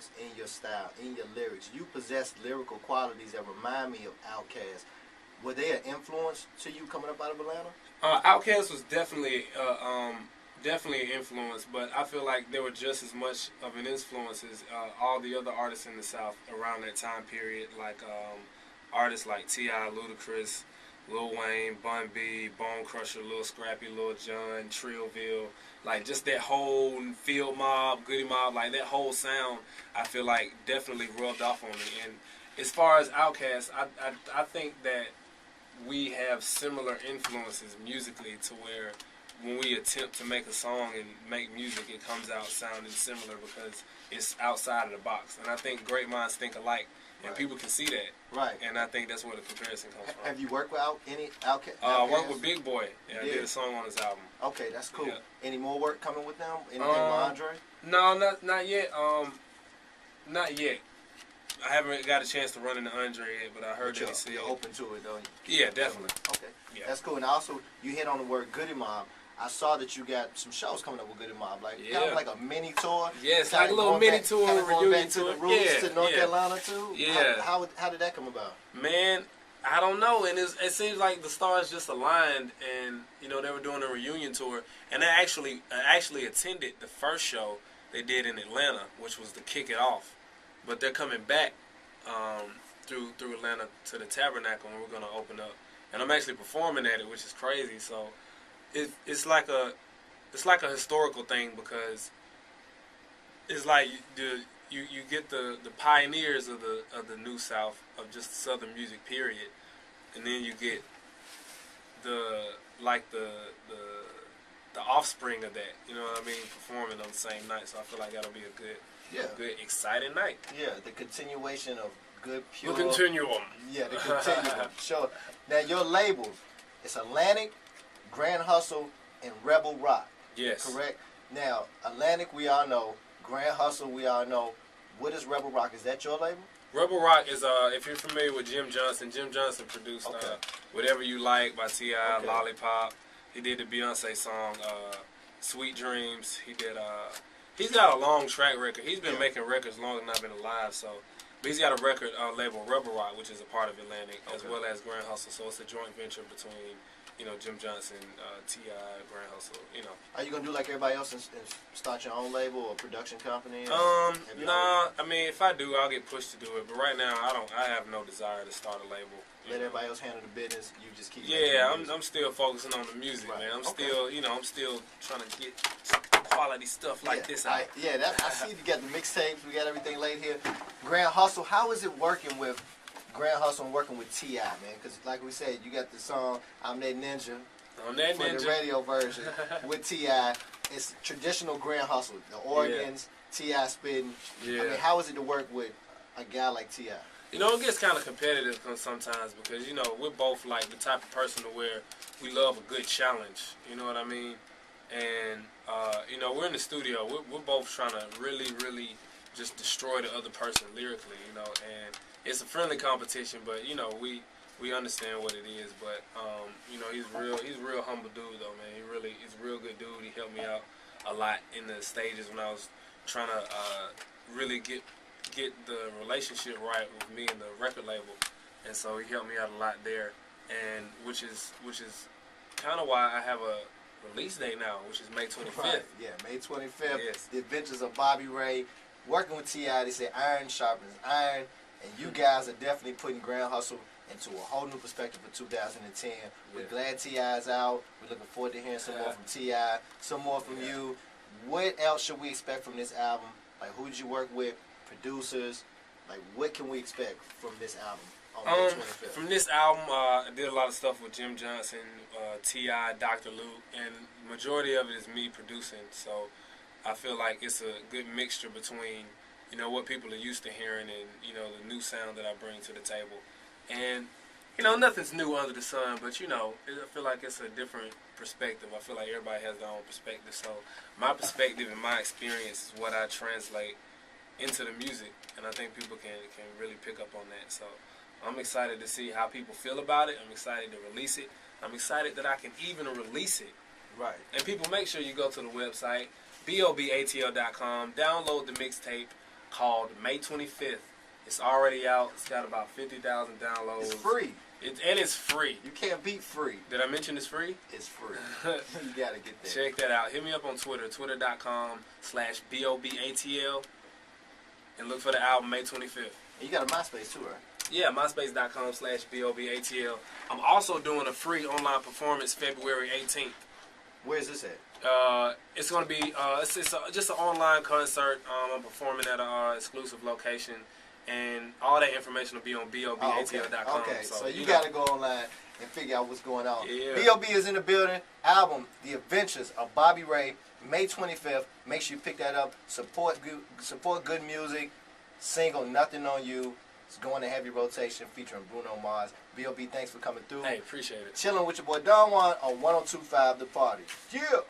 influence in your style, in your lyrics. You possess lyrical qualities that remind me of Outkast. Were they an influence to you coming up out of Atlanta? Outkast was definitely an influence, but I feel like they were just as much of an influence as all the other artists in the South around that time period, like artists like T.I., Ludacris, Lil Wayne, Bun B, Bone Crusher, Lil Scrappy, Lil Jon, Trillville, like just that whole Field Mob, Goody Mob, like that whole sound, I feel like definitely rubbed off on me. And as far as Outkast, I think that we have similar influences musically to where when we attempt to make a song and make music, it comes out sounding similar because it's outside of the box. And I think great minds think alike. And people can see that. Right. And I think that's where the comparison comes from. Have you worked with any Outkast? I worked with Big Boy. Yeah, I did a song on his album. Okay, that's cool. Yeah. Any more work coming with them? Anything with Andre? No, not yet. Not yet. I haven't got a chance to run into Andre yet, but I heard that he said... You're open to it, though? Yeah, definitely. Okay. Yeah. That's cool. And also, you hit on the word Goody Mob. I saw that you got some shows coming up with Goody Mob, like kind of like a mini tour. Yeah, it's like a little mini tour, reunion tour. To the roots, to North Carolina too. Yeah. How did that come about? Man, I don't know, and it seems like the stars just aligned, and you know they were doing a reunion tour, and I actually attended the first show they did in Atlanta, which was to kick it off, but they're coming back through Atlanta to the Tabernacle, and we're gonna open up, and I'm actually performing at it, which is crazy. So. It's like a historical thing because it's like you get the pioneers of the New South of just Southern music period, and then you get the offspring of that. You know what I mean? Performing on the same night, so I feel like that'll be a good exciting night. Yeah, the continuation of good pure. The continuum. Yeah, the continuum. Sure. Now your labels, it's Atlantic, Grand Hustle, and Rebel Rock. Yes. Correct? Now, Atlantic, we all know. Grand Hustle, we all know. What is Rebel Rock? Is that your label? Rebel Rock is, if you're familiar with Jim Johnson produced Whatever You Like by T.I., Lollipop. He did the Beyonce song, Sweet Dreams. He's got a long track record. He's been making records longer than I've been alive, so. But he's got a record label, Rebel Rock, which is a part of Atlantic, as well as Grand Hustle. So it's a joint venture between Jim Johnson, T.I., Grand Hustle, Are you going to do like everybody else and start your own label or production company? Nah, I mean, if I do, I'll get pushed to do it. But right now, I have no desire to start a label. Let everybody else handle the business. You just keep I'm still focusing on the music, man. I'm still trying to get quality stuff like this out. I see you got the mixtapes. We got everything laid here. Grand Hustle, how is it working with Grand Hustle and working with T.I., man? Because like we said, you got the song I'm That Ninja. The radio version with T.I. It's traditional Grand Hustle. The organs, T.I. spitting. Yeah. I mean, how is it to work with a guy like T.I.? It gets kind of competitive sometimes because, we're both like the type of person to where we love a good challenge. You know what I mean? And, we're in the studio. We're both trying to really, really just destroy the other person lyrically, and it's a friendly competition, but, we understand what it is. But, he's a real humble dude, though, man. He's a real good dude. He helped me out a lot in the stages when I was trying to really get the relationship right with me and the record label, and so he helped me out a lot there, and which is kind of why I have a release date now, which is May 25th. Right. Yeah, May 25th. Yes. The Adventures of Bobby Ray. Working with T.I., they say iron sharpens iron, and you guys are definitely putting Grand Hustle into a whole new perspective for 2010. We're glad T.I.'s out. We're looking forward to hearing some more from T.I., some more from you. What else should we expect from this album? Like, who did you work with? Producers? Like, what can we expect from this album on May 25th? From this album, I did a lot of stuff with Jim Johnson, T.I., Dr. Luke, and the majority of it is me producing. So I feel like it's a good mixture between, what people are used to hearing and, the new sound that I bring to the table. And, nothing's new under the sun, but, I feel like it's a different perspective. I feel like everybody has their own perspective. So my perspective and my experience is what I translate into the music, and I think people can really pick up on that. So I'm excited to see how people feel about it. I'm excited to release it. I'm excited that I can even release it. Right. And people, make sure you go to the website, B.o.b.ATL.com, download the mixtape, called May 25th. It's already out. It's got about 50,000 downloads. It's free. And it's free. You can't beat free. Did I mention it's free? It's free. You gotta get that. Check that out. Hit me up on Twitter, twitter.com/BOBATL, and look for the album May 25th. And you got a MySpace too, right? Yeah, myspace.com/BOBATL. I'm also doing a free online performance February 18th. Where's this at? It's going to be just an online concert. I'm performing at an exclusive location, and all that information will be on BOBATL.com. Okay, so you got to go online and figure out what's going on. Yeah. B.o.B is in the building. Album, The Adventures of Bobby Ray, May 25th. Make sure you pick that up. Support good music. Single, Nothing on You. It's going to heavy rotation featuring Bruno Mars. B.o.B, thanks for coming through. Hey, appreciate it. Chilling with your boy Don Juan on 102.5 The Party. Yeah.